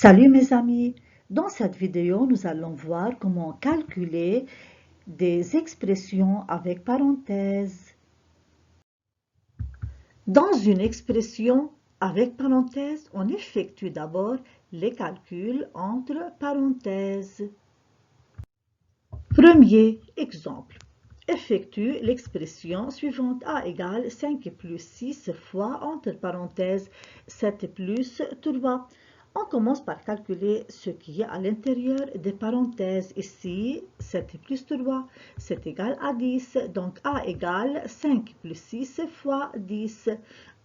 Salut mes amis, dans cette vidéo nous allons voir comment calculer des expressions avec parenthèses. Dans une expression avec parenthèses, on effectue d'abord les calculs entre parenthèses. Premier exemple. Effectue l'expression suivante: a égale 5 plus 6 fois, entre parenthèses, 7 plus 3. On commence par calculer ce qui est à l'intérieur des parenthèses. Ici, 7 plus 3, c'est égal à 10. Donc, a égale 5 plus 6 fois 10.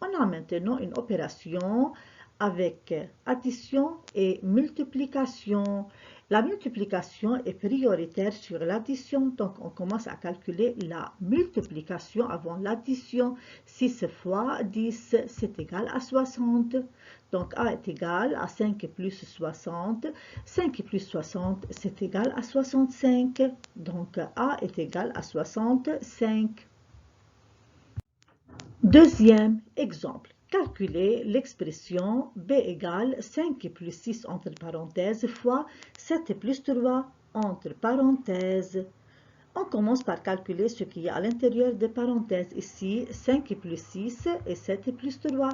On a maintenant une opération avec addition et multiplication. La multiplication est prioritaire sur l'addition, donc on commence à calculer la multiplication avant l'addition. 6 fois 10, c'est égal à 60. Donc A est égal à 5 plus 60. 5 plus 60, c'est égal à 65. Donc A est égal à 65. Deuxième exemple. Calculer l'expression b égale 5 plus 6 entre parenthèses fois 7 plus 3 entre parenthèses. On commence par calculer ce qui est à l'intérieur des parenthèses. Ici, 5 plus 6 et 7 plus 3.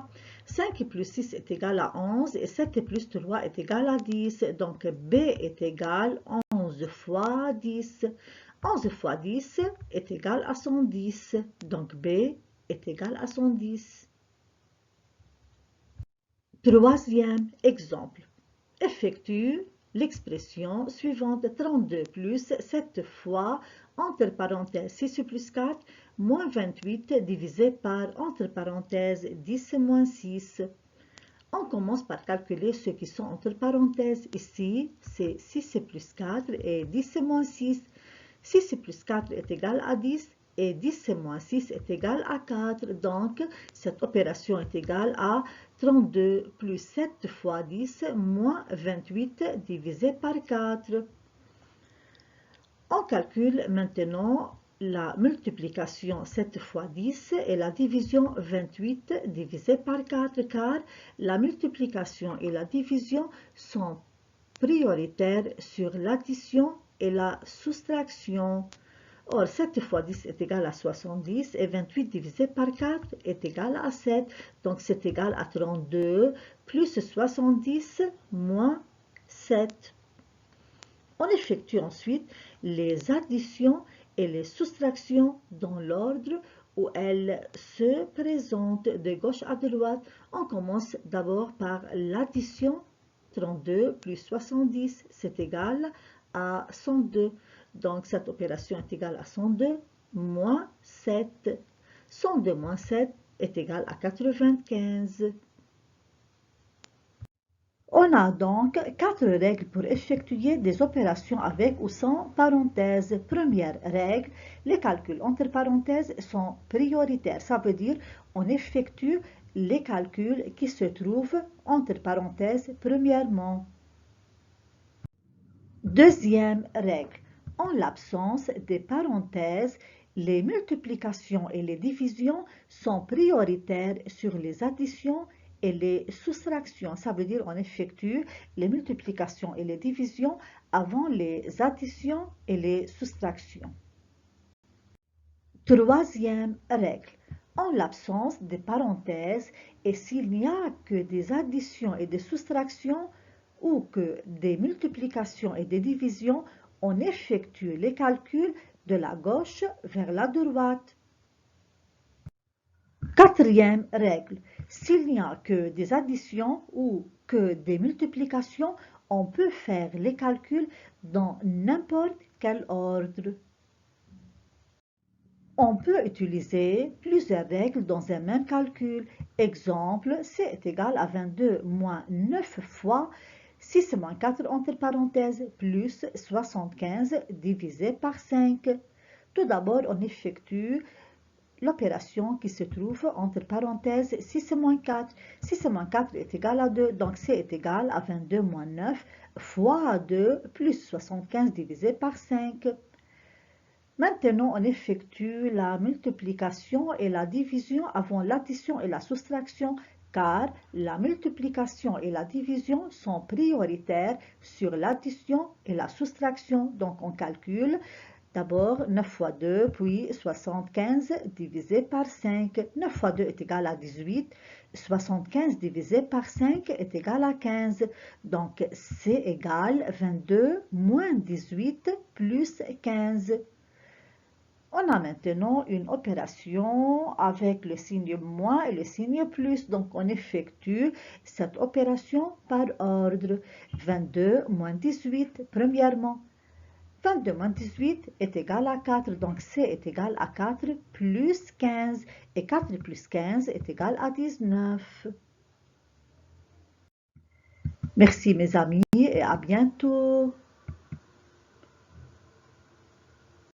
5 plus 6 est égal à 11 et 7 plus 3 est égal à 10. Donc, b est égal à 11 fois 10. 11 fois 10 est égal à 110. Donc, b est égal à 110. Troisième exemple. Effectue l'expression suivante: 32 plus 7 fois, entre parenthèses 6 plus 4, moins 28 divisé par, entre parenthèses 10 moins 6. On commence par calculer ceux qui sont entre parenthèses. Ici, c'est 6 plus 4 et 10 moins 6. 6 plus 4 est égal à 10 et 10 moins 6 est égal à 4. Donc, cette opération est égale à 32 plus 7 fois 10 moins 28 divisé par 4. On calcule maintenant la multiplication 7 fois 10 et la division 28 divisé par 4, car la multiplication et la division sont prioritaires sur l'addition et la soustraction. Or, 7 fois 10 est égal à 70 et 28 divisé par 4 est égal à 7. Donc, c'est égal à 32 plus 70 moins 7. On effectue ensuite les additions et les soustractions dans l'ordre où elles se présentent de gauche à droite. On commence d'abord par l'addition. 32 plus 70, c'est égal à 102. Donc, cette opération est égale à 102 moins 7. 102 moins 7 est égal à 95. On a donc 4 règles pour effectuer des opérations avec ou sans parenthèses. Première règle, les calculs entre parenthèses sont prioritaires. Ça veut dire on effectue les calculs qui se trouvent entre parenthèses premièrement. Deuxième règle, en l'absence des parenthèses, les multiplications et les divisions sont prioritaires sur les additions et les soustractions. Ça veut dire on effectue les multiplications et les divisions avant les additions et les soustractions. Troisième règle, en l'absence des parenthèses et s'il n'y a que des additions et des soustractions ou que des multiplications et des divisions, on effectue les calculs de la gauche vers la droite. Quatrième règle, s'il n'y a que des additions ou que des multiplications, on peut faire les calculs dans n'importe quel ordre. On peut utiliser plusieurs règles dans un même calcul. Exemple, C est égal à 22 moins 9 fois 6 moins 4 entre parenthèses plus 75 divisé par 5. Tout d'abord, on effectue l'opération qui se trouve entre parenthèses 6 moins 4. 6 moins 4 est égal à 2, donc C est égal à 22 moins 9 fois 2 plus 75 divisé par 5. Maintenant, on effectue la multiplication et la division avant l'addition et la soustraction, car la multiplication et la division sont prioritaires sur l'addition et la soustraction. Donc on calcule d'abord 9 fois 2, puis 75 divisé par 5. 9 fois 2 est égal à 18. 75 divisé par 5 est égal à 15. Donc c'est égal 22 moins 18 plus 15. On a maintenant une opération avec le signe moins et le signe plus. Donc, on effectue cette opération par ordre. 22 moins 18, premièrement. 22 moins 18 est égal à 4. Donc, C est égal à 4 plus 15. Et 4 plus 15 est égal à 19. Merci mes amis et à bientôt.